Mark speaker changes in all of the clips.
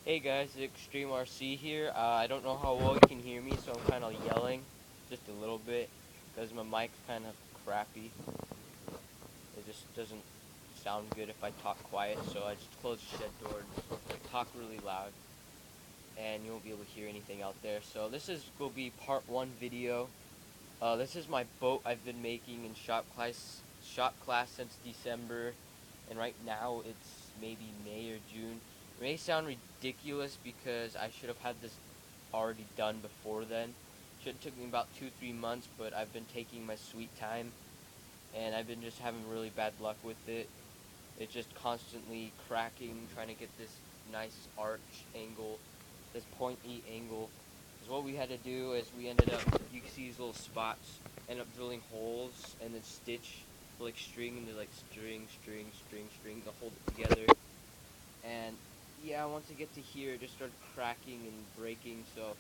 Speaker 1: Hey guys, Extreme RC here. I don't know how well you can hear me, so I'm kind of yelling just a little bit because my mic's kind of crappy. It just doesn't sound good if I talk quiet, so I just close the shed door and talk really loud, and you won't be able to hear anything out there. So this is will be part one video. This is my boat I've been making in shop class since December, and right now it's maybe May or June. It may sound ridiculous because I should have had this already done before then. Should have took me about 2-3 months, but I've been taking my sweet time, and I've been just having really bad luck with it. It's just constantly cracking, trying to get this nice arch angle, this pointy angle. Because what we had to do is we ended up, you can see these little spots, end up drilling holes and then stitch like string into like string to hold it together. And yeah, once I get to here, it just started cracking and breaking. So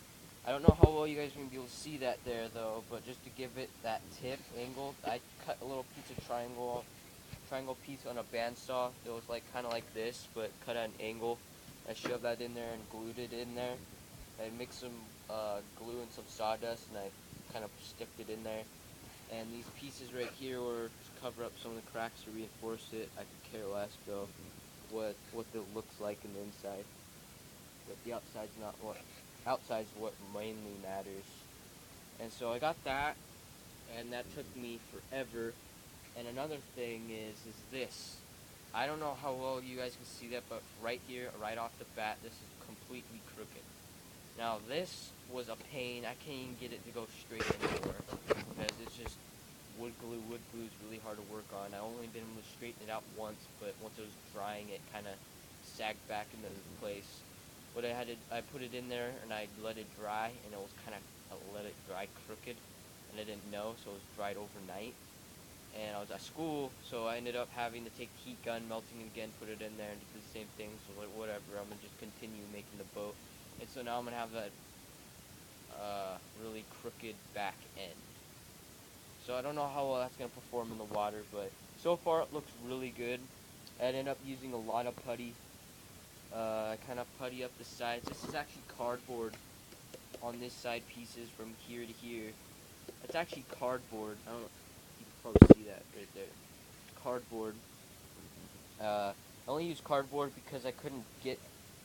Speaker 1: I don't know how well you guys are gonna be able to see that there though, but just to give it that tip angle, I cut a little piece of triangle piece on a bandsaw. It was like kind of like this, but cut at an angle. I shoved that in there and glued it in there. I mixed some glue and some sawdust, and I kind of sticked it in there. And these pieces right here were to cover up some of the cracks to reinforce it. I could care less though what it looks like in the inside, but the outside's not what outside's what mainly matters. And so I got that, and that took me forever. And another thing is this. I don't know how well you guys can see that, but right here, right off the bat, this is completely crooked. Now this was a pain. I can't even get it to go straight anymore because it's just wood glue. Wood glue is really hard to work on. I only been able to straighten it out once, but once it was drying, it kind of sagged back into place. But I put it in there and I let it dry, and it was kind of let it dry crooked, and I didn't know, so it was dried overnight. And I was at school, so I ended up having to take heat gun, melting it again, put it in there, and do the same thing. So like, whatever, I'm gonna just continue making the boat. And so now I'm gonna have that really crooked back end. So I don't know how well that's gonna perform in the water, but so far it looks really good. I ended up using a lot of putty. I kind of putty up the sides. This is actually cardboard on this side pieces from here to here. It's actually cardboard. I don't know. You can probably see that right there. Cardboard. I only use cardboard because I couldn't get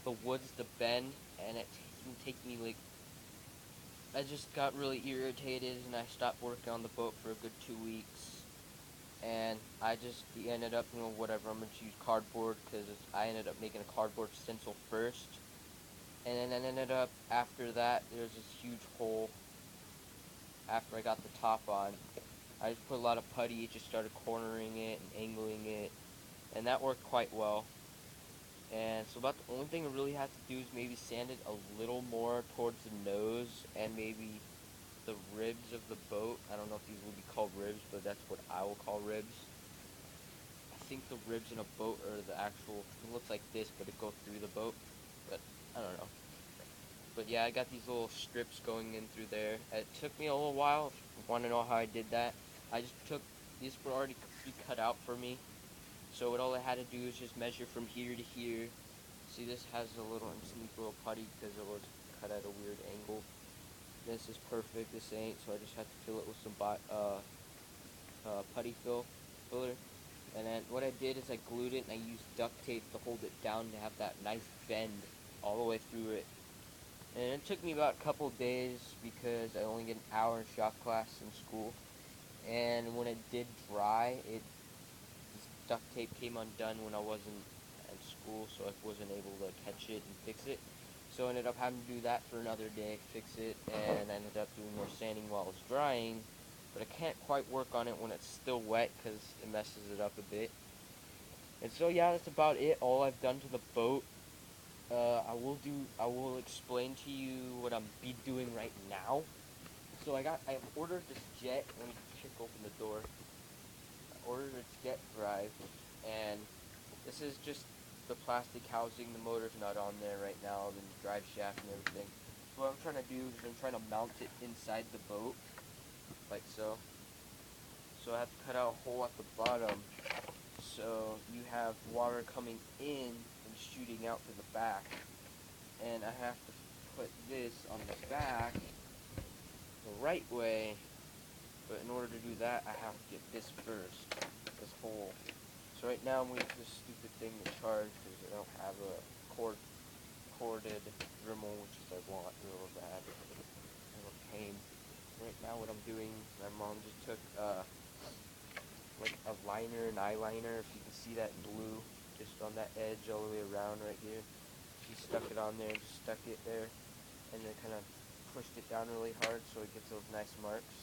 Speaker 1: the woods to bend, and it can take me like. I just got really irritated, and I stopped working on the boat for a good 2 weeks. And I just ended up, whatever. I'm gonna use cardboard because I ended up making a cardboard stencil first, and then ended up after that. There's this huge hole after I got the top on. I just put a lot of putty, just started cornering it and angling it, and that worked quite well. And so about the only thing I really have to do is maybe sand it a little more towards the nose and maybe the ribs of the boat. I don't know if these will be called ribs, but that's what I will call ribs. I think the ribs in a boat are the actual, it looks like this, but it goes through the boat. But I don't know. But yeah, I got these little strips going in through there. It took me a little while. If you want to know how I did that, I just took, these were already pre-cut out for me. So what all I had to do is just measure from here to here. See, this has a little, little putty because it was cut at a weird angle. This is perfect. This ain't. So I just had to fill it with some putty filler. And then what I did is I glued it and I used duct tape to hold it down to have that nice bend all the way through it. And it took me about a couple of days because I only get an hour in shop class in school. And when it did dry, this duct tape came undone when I wasn't at school, so I wasn't able to catch it and fix it. So I ended up having to do that for another day, fix it, and I ended up doing more sanding while it's drying. But I can't quite work on it when it's still wet because it messes it up a bit. And so yeah, that's about it. All I've done to the boat. I will explain to you what I'm be doing right now. So I ordered this jet. Let me kick open the door. I ordered this jet drive, and this is just the plastic housing. The motor's not on there right now, the drive shaft and everything. So what I'm trying to do is I'm trying to mount it inside the boat, like so. So I have to cut out a hole at the bottom, so you have water coming in and shooting out to the back. and I have to put this on the back the right way, but in order to do that, I have to get this first, this hole. So right now I'm waiting for this stupid thing to charge because I don't have a corded Dremel, which is I want real bad. I'm a pain. Right now what I'm doing, my mom just took like a liner and eyeliner, if you can see that blue, just on that edge all the way around right here. She stuck it on there and just stuck it there, and then kind of pushed it down really hard so it gets those nice marks.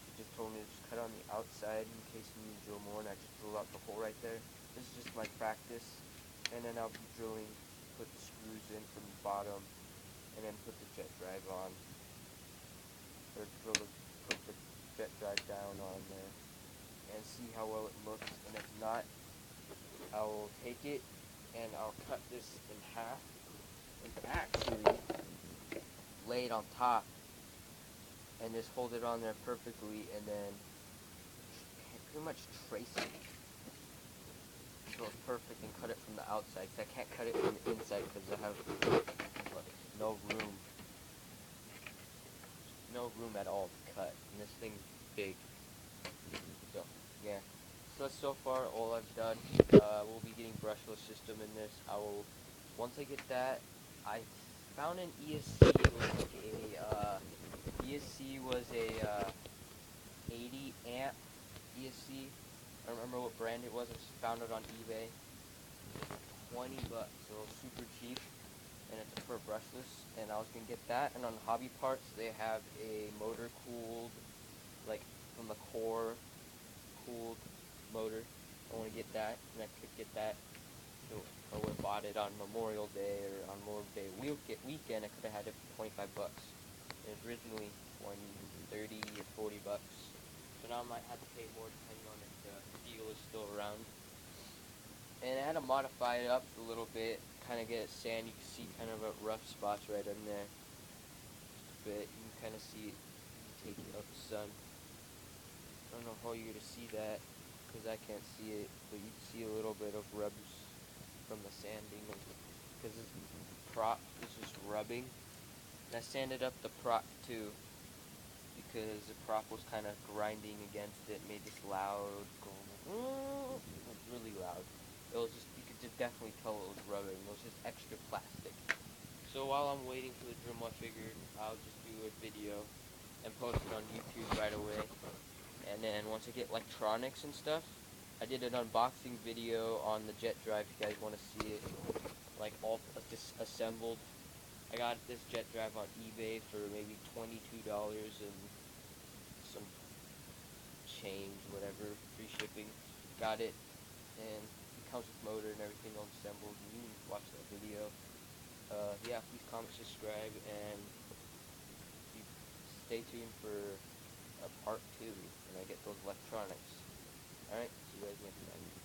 Speaker 1: She just told me to just cut on the outside in case you need to drill more, and I just drilled out the hole right there. This is just my practice, and then I'll be drilling, put the screws in from the bottom, and then put the jet drive on, or put the jet drive down on there, and see how well it looks. And if not, I will take it and I'll cut this in half and actually lay it on top and just hold it on there perfectly, and then pretty much trace it so it's perfect and cut it from the outside, because I can't cut it from the inside because I have no room. No room at all to cut, and this thing's big. So yeah, so that's so far all I've done. We'll be getting brushless system in this. Once I get that, I found an ESC. It was like ESC was a 80 amp ESC. I don't remember what brand it was. I just found it on eBay. 20 bucks, so super cheap, and it's for brushless. And I was gonna get that. And on Hobby Parts, they have a motor cooled, like from the core cooled motor. I want to get that, and I could get that. So I would have bought it on Memorial Day or on Memorial Day weekend. I could have had it for 25 bucks. It was originally 20, 30, or 40 bucks. So now I might have to pay more depending on if the steel is still around. And I had to modify it up a little bit, kind of get it sand. You can see kind of a rough spots right in there. Just a bit. You can kind of see it. You take it out the sun. I don't know how you're going to see that, because I can't see it, but you can see a little bit of rubs from the sanding, because this prop is just rubbing. And I sanded up the prop too, because the prop was kind of grinding against it, made this loud, really loud. It was just, you could just definitely tell it was rubbing. It was just extra plastic. So while I'm waiting for the Dremel, I figured I'll just do a video and post it on YouTube right away. And then once I get electronics and stuff, I did an unboxing video on the jet drive if you guys want to see it, like all disassembled. I got this jet drive on eBay for maybe $22 and some change, whatever, free shipping. Got it, and it comes with motor and everything all assembled. You can watch that video. Yeah, please comment, subscribe, and stay tuned for part 2 when I get those electronics. Alright, see you guys next time.